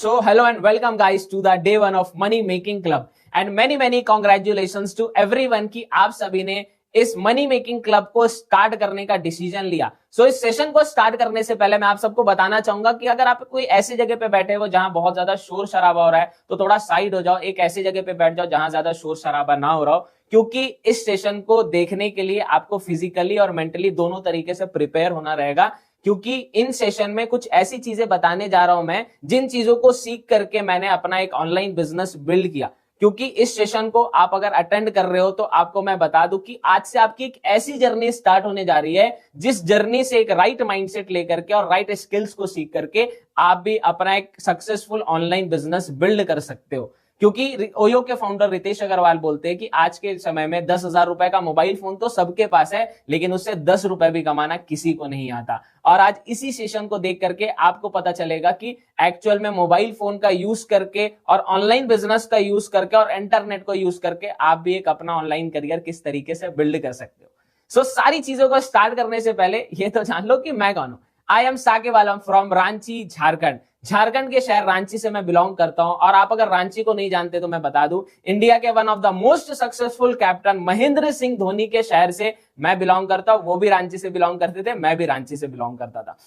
So, hello and welcome guys to the day one of Money Making Club and many congratulations to everyone कि आप सभी ने इस money making club को start करने का डिसीजन लिया। सो इस सेशन को स्टार्ट करने से पहले मैं आप सबको बताना चाहूंगा कि अगर आप कोई ऐसी जगह पे बैठे हो जहां बहुत ज्यादा शोर शराबा हो रहा है तो थोड़ा साइड हो जाओ, एक ऐसी जगह पे बैठ जाओ जहां ज्यादा शोर शराबा ना हो रहा हो, क्योंकि इस सेशन को देखने के लिए आपको फिजिकली और मेंटली दोनों तरीके से प्रिपेयर होना रहेगा। क्योंकि इन सेशन में कुछ ऐसी चीजें बताने जा रहा हूं मैं जिन चीजों को सीख करके मैंने अपना एक ऑनलाइन बिजनेस बिल्ड किया। क्योंकि इस सेशन को आप अगर अटेंड कर रहे हो तो आपको मैं बता दूं कि आज से आपकी एक ऐसी जर्नी स्टार्ट होने जा रही है जिस जर्नी से एक राइट माइंडसेट लेकर के और राइट स्किल्स को सीख करके आप भी अपना एक सक्सेसफुल ऑनलाइन बिजनेस बिल्ड कर सकते हो। क्योंकि ओयो के फाउंडर रितेश अग्रवाल बोलते हैं कि आज के समय में 10,000 रुपए का मोबाइल फोन तो सबके पास है, लेकिन उससे 10 रुपए भी कमाना किसी को नहीं आता। और आज इसी सेशन को देख करके आपको पता चलेगा कि एक्चुअल में मोबाइल फोन का यूज करके और ऑनलाइन बिजनेस का यूज करके और इंटरनेट को यूज करके आप भी एक अपना ऑनलाइन करियर किस तरीके से बिल्ड कर सकते हो। सो सारी चीजों को स्टार्ट करने से पहले ये तो जान लो कि मैं कौन हूं। I am Saqib Alam from Ranchi, Jharkhand. Jharkhand के शहर रांची से मैं बिलोंग करता हूं। और आप अगर रांची को नहीं जानते तो मैं बता दूं, इंडिया के one of the most successful captain Mahendra Singh Dhoni के शहर से मैं बिलोंग करता हूं। वो भी रांची से बिलोंग करते थे, मैं भी रांची से बिलोंग करता था।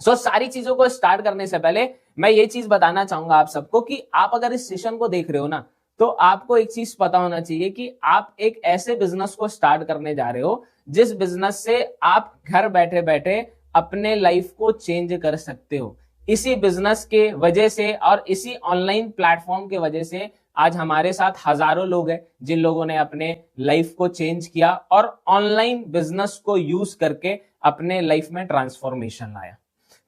सो सारी चीजों को स्टार्ट करने से पहले मैं ये चीज बताना चाहूंगा आप सबको कि आप अगर इस सेशन को देख रहे हो ना, तो आपको एक चीज पता होना चाहिए कि आप एक ऐसे बिजनेस को स्टार्ट करने जा रहे हो जिस बिजनेस से आप घर बैठे बैठे अपने लाइफ को चेंज कर सकते हो। इसी बिजनेस के वजह से और इसी ऑनलाइन प्लेटफॉर्म के वजह से आज हमारे साथ हजारों लोग हैं जिन लोगों ने अपने लाइफ को चेंज किया और ऑनलाइन बिजनेस को यूज करके अपने लाइफ में ट्रांसफॉर्मेशन लाया।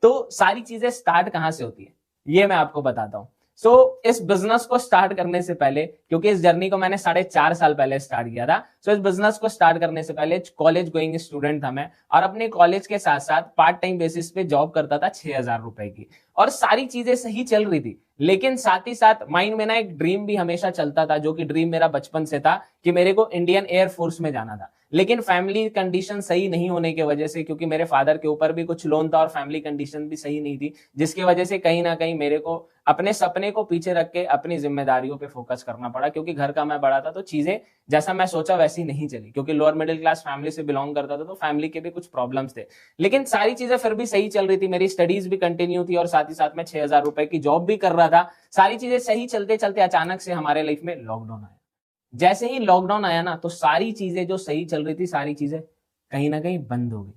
तो सारी चीजें स्टार्ट कहां से होती है ये मैं आपको बताता हूं। सो इस बिजनेस को स्टार्ट करने से पहले, क्योंकि इस जर्नी को मैंने 4.5 साल पहले स्टार्ट किया था, सो इस बिजनेस को स्टार्ट करने से पहले कॉलेज गोइंग स्टूडेंट था मैं, और अपने कॉलेज के साथ साथ पार्ट टाइम बेसिस पे जॉब करता था 6,000 रुपए की। और सारी चीजें सही चल रही थी, लेकिन साथ ही साथ माइंड में ना एक ड्रीम भी हमेशा चलता था, जो कि ड्रीम मेरा बचपन से था कि मेरे को इंडियन एयरफोर्स में जाना था। लेकिन फैमिली कंडीशन सही नहीं होने की वजह से, क्योंकि मेरे फादर के ऊपर भी कुछ लोन था और फैमिली कंडीशन भी सही नहीं थी, जिसकी वजह से कहीं ना कहीं मेरे को अपने सपने को पीछे रख के अपनी जिम्मेदारियों पे फोकस करना पड़ा। क्योंकि घर का मैं बड़ा था तो चीजें जैसा मैं सोचा वैसी नहीं चली, क्योंकि लोअर मिडिल क्लास फैमिली से बिलोंग करता था तो फैमिली के भी कुछ प्रॉब्लम्स थे। लेकिन सारी चीजें फिर भी सही चल रही थी, मेरी स्टडीज भी कंटिन्यू थी और साथ ही साथ मैं 6,000 रुपए की जॉब भी कर रहा था। सारी चीजें सही चलते चलते अचानक से हमारे लाइफ में लॉकडाउन आया। जैसे ही लॉकडाउन आया ना, तो सारी चीजें जो सही चल रही थी सारी चीजें कहीं ना कहीं बंद हो गई।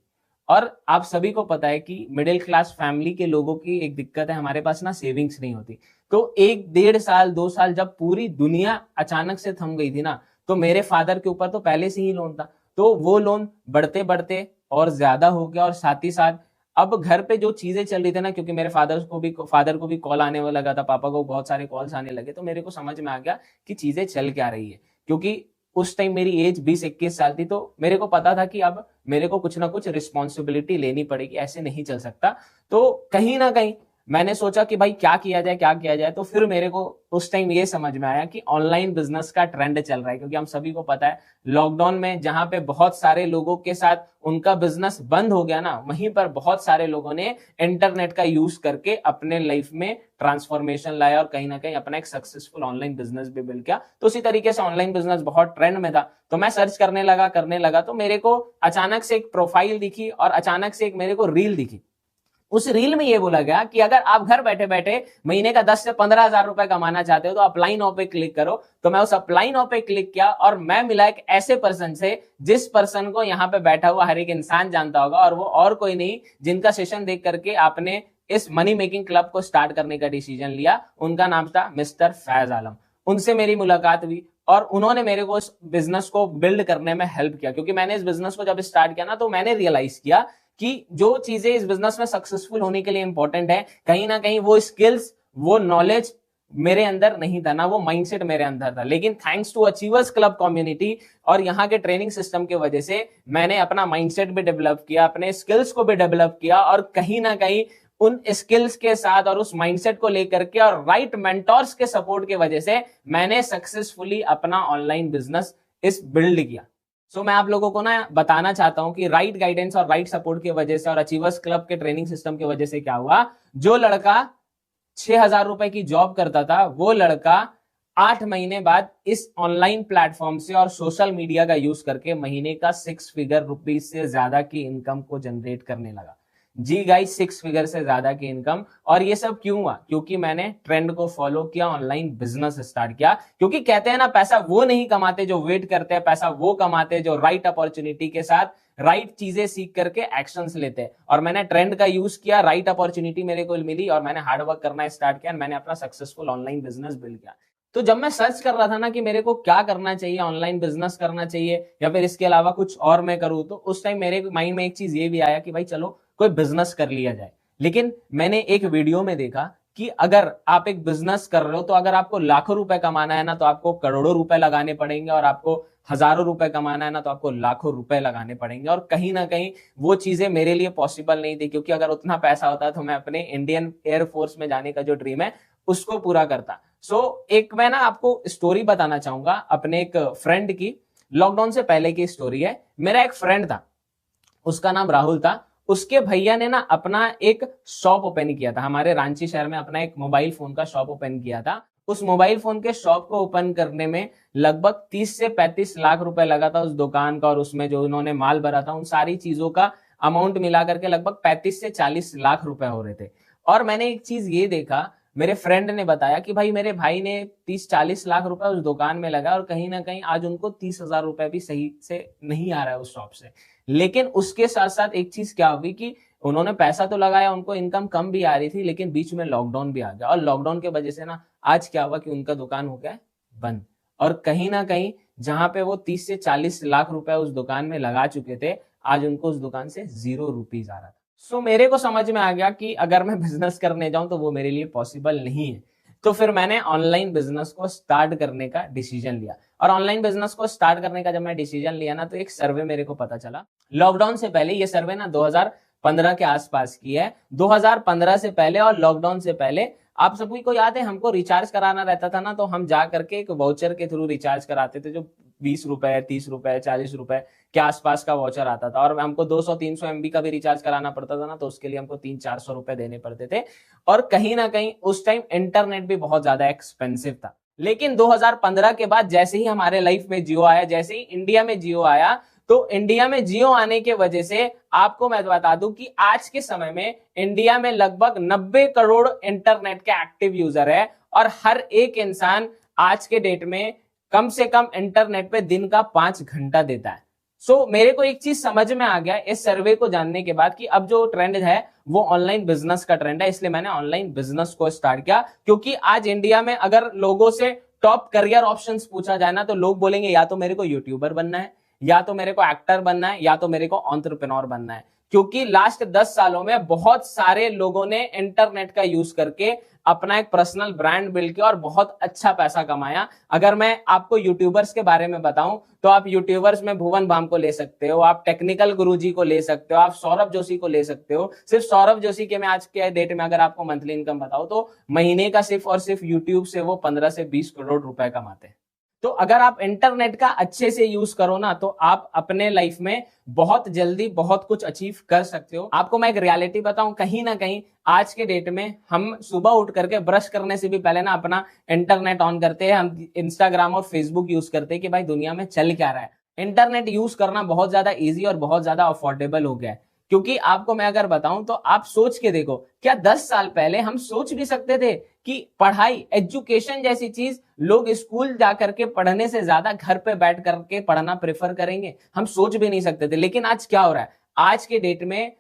और आप सभी को पता है कि मिडिल क्लास फैमिली के लोगों की एक दिक्कत है, हमारे पास ना सेविंग्स नहीं होती। तो 1-1.5 साल 2 साल जब पूरी दुनिया अचानक से थम गई थी ना, तो मेरे फादर के ऊपर तो पहले से ही लोन था, तो वो लोन बढ़ते बढ़ते और ज्यादा हो गया। और साथ ही साथ अब घर पे जो चीजें चल रही थी ना, क्योंकि मेरे फादर को भी कॉल आने लगा था, पापा को बहुत सारे कॉल्स आने लगे, तो मेरे को समझ में आ गया कि चीजें चल क्या रही है। क्योंकि उस टाइम मेरी एज 20-21 साल थी, तो मेरे को पता था कि अब मेरे को कुछ ना कुछ रिस्पॉन्सिबिलिटी लेनी पड़ेगी, ऐसे नहीं चल सकता। तो कहीं ना कहीं मैंने सोचा कि भाई क्या किया जाए क्या किया जाए। तो फिर मेरे को उस टाइम ये समझ में आया कि ऑनलाइन बिजनेस का ट्रेंड चल रहा है। क्योंकि हम सभी को पता है लॉकडाउन में जहां पे बहुत सारे लोगों के साथ उनका बिजनेस बंद हो गया ना, वहीं पर बहुत सारे लोगों ने इंटरनेट का यूज करके अपने लाइफ में ट्रांसफॉर्मेशन लाया और कहीं ना कहीं अपना एक सक्सेसफुल ऑनलाइन बिजनेस भी बिल्ड किया। तो उसी तरीके से ऑनलाइन बिजनेस बहुत ट्रेंड में था, तो मैं सर्च करने लगा तो मेरे को अचानक से एक प्रोफाइल दिखी और अचानक से एक मेरे को रील दिखी। उस रील में ये बोला गया कि अगर आप घर बैठे बैठे महीने का 10 से 15,000 रुपए कमाना चाहते हो तो अप्लाई नाउ पे क्लिक करो। तो मैं उस अप्लाई नाउ पे क्लिक किया और मैं मिला एक ऐसे पर्सन से जिस पर्सन को यहाँ पे बैठा हुआ हर एक इंसान जानता होगा, और वो और कोई नहीं जिनका सेशन देख करके आपने इस मनी मेकिंग क्लब को स्टार्ट करने का डिसीजन लिया। उनका नाम था मिस्टर फैज आलम। उनसे मेरी मुलाकात हुई और उन्होंने मेरे को इस बिजनेस को बिल्ड करने में हेल्प किया। क्योंकि मैंने इस बिजनेस को जब स्टार्ट किया ना, तो मैंने रियलाइज किया कि जो चीजें इस बिजनेस में सक्सेसफुल होने के लिए इंपॉर्टेंट है, कहीं ना कहीं वो स्किल्स वो नॉलेज मेरे अंदर नहीं था, ना वो माइंडसेट मेरे अंदर था। लेकिन thanks to achievers club community और यहाँ के ट्रेनिंग सिस्टम की वजह से मैंने अपना माइंडसेट भी डेवलप किया, अपने स्किल्स को भी डेवलप किया, और कहीं ना कहीं उन स्किल्स के साथ और उस माइंडसेट को लेकर के और राइट मेंटोर्स के सपोर्ट की वजह से मैंने सक्सेसफुली अपना ऑनलाइन बिजनेस इस बिल्ड किया। सो मैं आप लोगों को ना बताना चाहता हूं कि राइट गाइडेंस और राइट सपोर्ट की वजह से और अचीवर्स क्लब के ट्रेनिंग सिस्टम की वजह से क्या हुआ, जो लड़का 6,000 रुपए की जॉब करता था, वो लड़का 8 महीने बाद इस ऑनलाइन प्लेटफॉर्म से और सोशल मीडिया का यूज करके महीने का 6 फिगर रुपीज से ज्यादा की इनकम को जनरेट करने लगा। जी गाइस, 6 फिगर से ज्यादा की इनकम। और ये सब क्यों हुआ? क्योंकि मैंने ट्रेंड को फॉलो किया, ऑनलाइन बिजनेस स्टार्ट किया। क्योंकि कहते हैं ना, पैसा वो नहीं कमाते जो वेट करते हैं, पैसा वो कमाते जो राइट अपॉर्चुनिटी के साथ राइट चीजें सीख करके एक्शंस लेते हैं। और मैंने ट्रेंड का यूज किया, राइट अपॉर्चुनिटी मेरे को मिली और मैंने हार्डवर्क करना स्टार्ट किया, मैंने अपना सक्सेसफुल ऑनलाइन बिजनेस बिल्ड किया। तो जब मैं सर्च कर रहा था ना कि मेरे को क्या करना चाहिए, ऑनलाइन बिजनेस करना चाहिए या फिर इसके अलावा कुछ और मैं करूं, तो उस टाइम मेरे माइंड में एक चीज ये भी आया कि भाई चलो कोई बिजनेस कर लिया जाए। लेकिन मैंने एक वीडियो में देखा कि अगर आप एक बिजनेस कर रहे हो तो अगर आपको लाखों रुपए कमाना है ना तो आपको करोड़ों रुपए लगाने पड़ेंगे, और आपको हजारों रुपए कमाना है ना तो आपको लाखों रुपए लगाने पड़ेंगे। और कहीं ना कहीं वो चीजें मेरे लिए पॉसिबल नहीं थी, क्योंकि अगर उतना पैसा होता तो मैं अपने इंडियन एयरफोर्स में जाने का जो ड्रीम है उसको पूरा करता। एक मैं ना आपको स्टोरी बताना चाहूंगा अपने एक फ्रेंड की। लॉकडाउन से पहले की स्टोरी है। मेरा एक फ्रेंड था, उसका नाम राहुल था। उसके भैया ने ना अपना एक शॉप ओपन किया था हमारे रांची शहर में, अपना एक मोबाइल फोन का शॉप ओपन किया था। उस मोबाइल फोन के शॉप को ओपन करने में लगभग 30 से 35 लाख रुपए लगा था उस दुकान का, और उसमें जो उन्होंने माल भरा था उन सारी चीजों का अमाउंट मिला करके लगभग 35 से 40 लाख रुपए हो रहे थे। और मैंने एक चीज ये देखा, मेरे फ्रेंड ने बताया कि भाई मेरे भाई ने 30-40 लाख रुपए उस दुकान में लगा और कहीं ना कहीं आज उनको 30,000 रुपए भी सही से नहीं आ रहा है उस शॉप से। लेकिन उसके साथ साथ एक चीज क्या हुई कि उन्होंने पैसा तो लगाया, उनको इनकम कम भी आ रही थी, लेकिन बीच में लॉकडाउन भी आ गया, और लॉकडाउन के वजह से ना आज क्या हुआ कि उनका दुकान हो गया बंद। और कहीं ना कहीं जहां पे वो 30 से 40 लाख रुपए उस दुकान में लगा चुके थे, आज उनको उस दुकान से 0 रुपीज आ रहा था। मेरे को समझ में आ गया कि अगर मैं बिजनेस करने जाऊं तो वो मेरे लिए पॉसिबल नहीं है। तो फिर मैंने ऑनलाइन बिजनेस को स्टार्ट करने का डिसीजन लिया। और ऑनलाइन बिजनेस को स्टार्ट करने का जब मैं डिसीजन लिया ना, तो एक सर्वे मेरे को पता चला लॉकडाउन से पहले। ये सर्वे ना 2015 के आसपास की है। 2015 से पहले और लॉकडाउन से पहले आप सभी को याद है, हमको रिचार्ज कराना रहता था ना, तो हम जा करके एक वाउचर के थ्रू रिचार्ज कराते थे, जो 20 रुपए, 30 रुपए, 40 रुपए के आसपास का वाउचर आता था। और हमको 200-300 MB का भी रिचार्ज कराना पड़ता था ना, तो उसके लिए हमको 300-400 रुपए देने पड़ते थे। और कहीं ना कहीं उस टाइम इंटरनेट भी बहुत ज्यादा एक्सपेंसिव था। लेकिन 2015 के बाद जैसे ही हमारे लाइफ में जियो आया, जैसे ही इंडिया में जियो आया, तो इंडिया में जियो आने के वजह से आपको मैं बता दूं कि आज के समय में इंडिया में लगभग 90 करोड़ इंटरनेट के एक्टिव यूजर है, और हर एक इंसान आज के डेट में कम से कम इंटरनेट पे दिन का 5 घंटा देता है। मेरे को एक चीज समझ में आ गया इस सर्वे को जानने के बाद कि अब जो ट्रेंड है वो ऑनलाइन बिजनेस का ट्रेंड है। इसलिए मैंने ऑनलाइन बिजनेस को स्टार्ट किया, क्योंकि आज इंडिया में अगर लोगों से टॉप करियर ऑप्शंस पूछा जाए ना, तो लोग बोलेंगे या तो मेरे को यूट्यूबर बनना है, या तो मेरे को एक्टर बनना है, या तो मेरे को एंटरप्रेन्योर बनना है। क्योंकि लास्ट 10 सालों में बहुत सारे लोगों ने इंटरनेट का यूज करके अपना एक पर्सनल ब्रांड बिल्ड किया और बहुत अच्छा पैसा कमाया। अगर मैं आपको यूट्यूबर्स के बारे में बताऊं तो आप यूट्यूबर्स में भुवन बाम को ले सकते हो, आप टेक्निकल गुरुजी को ले सकते हो, आप सौरभ जोशी को ले सकते हो। सिर्फ सौरभ जोशी के मैं आज के डेट में अगर आपको मंथली इनकम बताऊं तो महीने का सिर्फ और सिर्फ यूट्यूब से वो 15 से 20 करोड़ रुपए कमाते हैं। तो अगर आप इंटरनेट का अच्छे से यूज करो ना, तो आप अपने लाइफ में बहुत जल्दी बहुत कुछ अचीव कर सकते हो। आपको मैं एक रियलिटी बताऊं, कहीं ना कहीं आज के डेट में हम सुबह उठ करके ब्रश करने से भी पहले ना अपना इंटरनेट ऑन करते हैं, हम इंस्टाग्राम और फेसबुक यूज करते हैं कि भाई दुनिया में चल क्या रहा है। इंटरनेट यूज करना बहुत ज्यादा इजी और बहुत ज्यादा अफोर्डेबल हो गया है। क्योंकि आपको मैं अगर बताऊं तो आप सोच के देखो, क्या 10 साल पहले हम सोच भी सकते थे कि पढ़ाई, एजुकेशन जैसी चीज लोग स्कूल जाकर के पढ़ने से ज्यादा घर पे बैठ करके पढ़ना प्रेफर करेंगे? हम सोच भी नहीं सकते थे। लेकिन आज क्या हो रहा है, आज के डेट में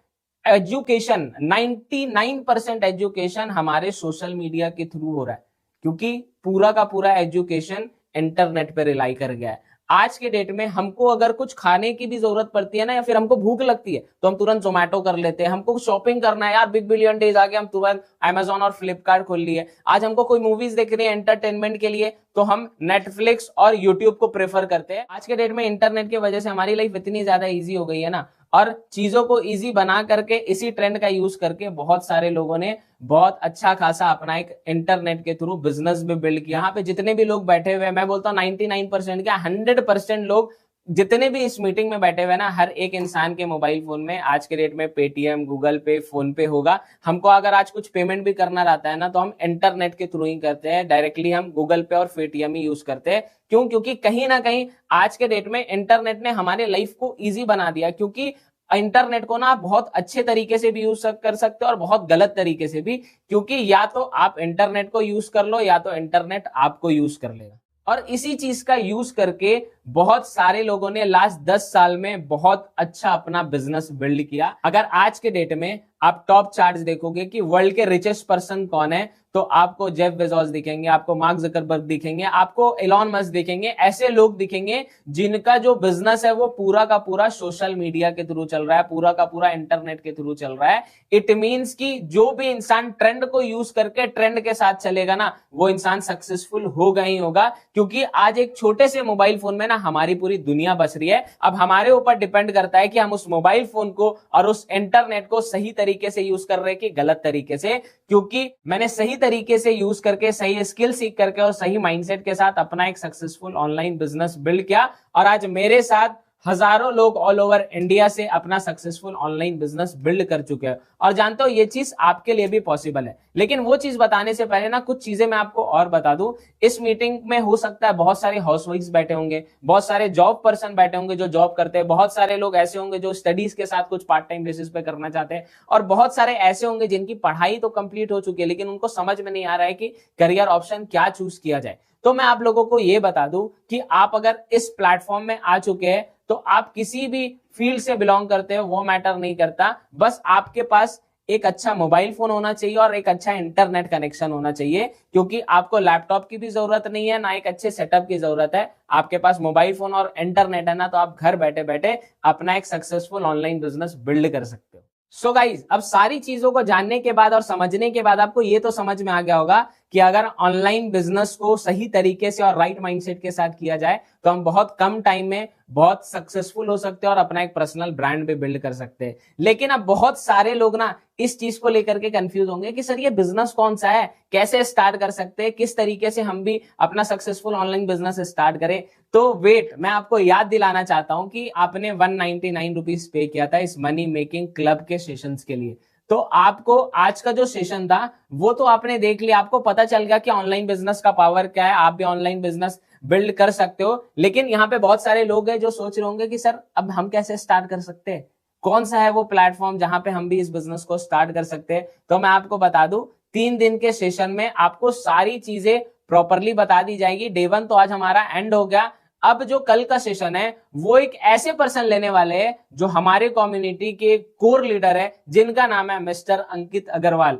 एजुकेशन 99% एजुकेशन हमारे सोशल मीडिया के थ्रू हो रहा है, क्योंकि पूरा का पूरा एजुकेशन इंटरनेट पे रिलाई कर गया है। आज के डेट में हमको अगर कुछ खाने की भी जरूरत पड़ती है ना, या फिर हमको भूख लगती है, तो हम तुरंत जोमेटो कर लेते हैं। हमको शॉपिंग करना है यार, बिग बिलियन डेज आ गए, हम तुरंत अमेजोन और फ्लिपकार्ट खोल लिए। आज हमको कोई मूवीज देखनी है एंटरटेनमेंट के लिए, तो हम नेटफ्लिक्स और यूट्यूब को प्रेफर करते हैं। आज के डेट में इंटरनेट की वजह से हमारी लाइफ इतनी ज्यादा ईजी हो गई है ना, और चीजों को इजी बना करके इसी ट्रेंड का यूज करके बहुत सारे लोगों ने बहुत अच्छा खासा अपना एक इंटरनेट के थ्रू बिजनेस भी बिल्ड किया। यहाँ पे जितने भी लोग बैठे हुए हैं, मैं बोलता हूँ 99% क्या 100% लोग जितने भी इस मीटिंग में बैठे हुए ना, हर एक इंसान के मोबाइल फोन में आज के डेट में पेटीएम, गूगल पे, फोन पे होगा। हमको अगर आज कुछ पेमेंट भी करना रहता है ना, तो हम इंटरनेट के थ्रू ही करते हैं, डायरेक्टली हम गूगल पे और पेटीएम ही यूज करते हैं। क्यों? क्योंकि कहीं ना कहीं आज के डेट में इंटरनेट ने हमारे लाइफ को ईजी बना दिया। क्योंकि इंटरनेट को ना आप बहुत अच्छे तरीके से भी यूज कर सकते हो और बहुत गलत तरीके से भी, क्योंकि या तो आप इंटरनेट को यूज कर लो या तो इंटरनेट आपको यूज कर लेगा। और इसी चीज का यूज करके बहुत सारे लोगों ने लास्ट 10 साल में बहुत अच्छा अपना बिजनेस बिल्ड किया। अगर आज के डेट में आप टॉप चार्ट्स देखोगे कि वर्ल्ड के रिचेस्ट पर्सन कौन है, तो आपको जेफ बेजोस दिखेंगे, आपको मार्क जकरबर्ग दिखेंगे, आपको एलॉन मस्क दिखेंगे। ऐसे लोग दिखेंगे जिनका जो बिजनेस है वो पूरा का पूरा सोशल मीडिया के थ्रू चल रहा है, पूरा का पूरा इंटरनेट के थ्रू चल रहा है। इट मींस कि जो भी इंसान ट्रेंड को यूज करके ट्रेंड के साथ चलेगा ना, वो इंसान सक्सेसफुल होगा ही होगा। क्योंकि आज एक छोटे से मोबाइल फोन में ना हमारी पूरी दुनिया बस रही है। अब हमारे ऊपर डिपेंड करता है कि हम उस मोबाइल फोन को और उस इंटरनेट को सही तरीके से यूज कर रहे हैं कि गलत तरीके से। क्योंकि मैंने सही तरीके से यूज करके, सही स्किल सीख करके और सही माइंडसेट के साथ अपना एक सक्सेसफुल ऑनलाइन बिजनेस बिल्ड किया, और आज मेरे साथ हजारों लोग ऑल ओवर इंडिया से अपना सक्सेसफुल ऑनलाइन बिजनेस बिल्ड कर चुके हैं। और जानते हो, ये चीज आपके लिए भी पॉसिबल है। लेकिन वो चीज बताने से पहले ना कुछ चीजें मैं आपको और बता दूं। इस मीटिंग में हो सकता है बहुत सारे हाउसवाइफ्स बैठे होंगे, बहुत सारे जॉब पर्सन बैठे होंगे जो जॉब करते हैं, बहुत सारे लोग ऐसे होंगे जो स्टडीज के साथ कुछ पार्ट टाइम बेसिस पे करना चाहते हैं, और बहुत सारे ऐसे होंगे जिनकी पढ़ाई तो कंप्लीट हो चुकी है लेकिन उनको समझ में नहीं आ रहा है कि करियर ऑप्शन क्या चूज किया जाए। तो मैं आप लोगों को ये बता दूं कि आप अगर इस प्लेटफॉर्म में आ चुके हैं, तो आप किसी भी फील्ड से बिलोंग करते हो वो मैटर नहीं करता। बस आपके पास एक अच्छा मोबाइल फोन होना चाहिए और एक अच्छा इंटरनेट कनेक्शन होना चाहिए। क्योंकि आपको लैपटॉप की भी जरूरत नहीं है, ना एक अच्छे सेटअप की जरूरत है। आपके पास मोबाइल फोन और इंटरनेट है ना, तो आप घर बैठे बैठे अपना एक सक्सेसफुल ऑनलाइन बिजनेस बिल्ड कर सकते हो। सो गाइज, अब सारी चीजों को जानने के बाद और समझने के बाद आपको ये तो समझ में आ गया होगा कि अगर ऑनलाइन बिजनेस को सही तरीके से और राइट माइंडसेट के साथ किया जाए तो हम बहुत कम टाइम में बहुत सक्सेसफुल हो सकते हैं और अपना एक पर्सनल ब्रांड भी बिल्ड कर सकते हैं। लेकिन अब बहुत सारे लोग ना इस चीज को लेकर के कंफ्यूज होंगे कि सर ये बिजनेस कौन सा है, कैसे स्टार्ट कर सकते हैं, किस तरीके से हम भी अपना सक्सेसफुल ऑनलाइन बिजनेस स्टार्ट करें। तो वेट, मैं आपको याद दिलाना चाहता हूं कि आपने 199 रुपीज पे किया था इस मनी मेकिंग क्लब के सेशंस के लिए। तो आपको आज का जो सेशन था वो तो आपने देख लिया, आपको पता चल गया कि ऑनलाइन बिजनेस का पावर क्या है, आप भी ऑनलाइन बिजनेस बिल्ड कर सकते हो। लेकिन यहाँ पे बहुत सारे लोग हैं जो सोच रहे होंगे कि सर अब हम कैसे स्टार्ट कर सकते हैं, कौन सा है वो प्लेटफॉर्म जहां पे हम भी इस बिजनेस को स्टार्ट कर सकते हैं। तो मैं आपको बता दूं, 3 दिन के सेशन में आपको सारी चीजें प्रॉपरली बता दी जाएगी। डे 1 तो आज हमारा एंड हो गया। अब जो कल का सेशन है वो एक ऐसे पर्सन लेने वाले हैं जो हमारे कम्युनिटी के कोर लीडर है, जिनका नाम है मिस्टर अंकित अग्रवाल।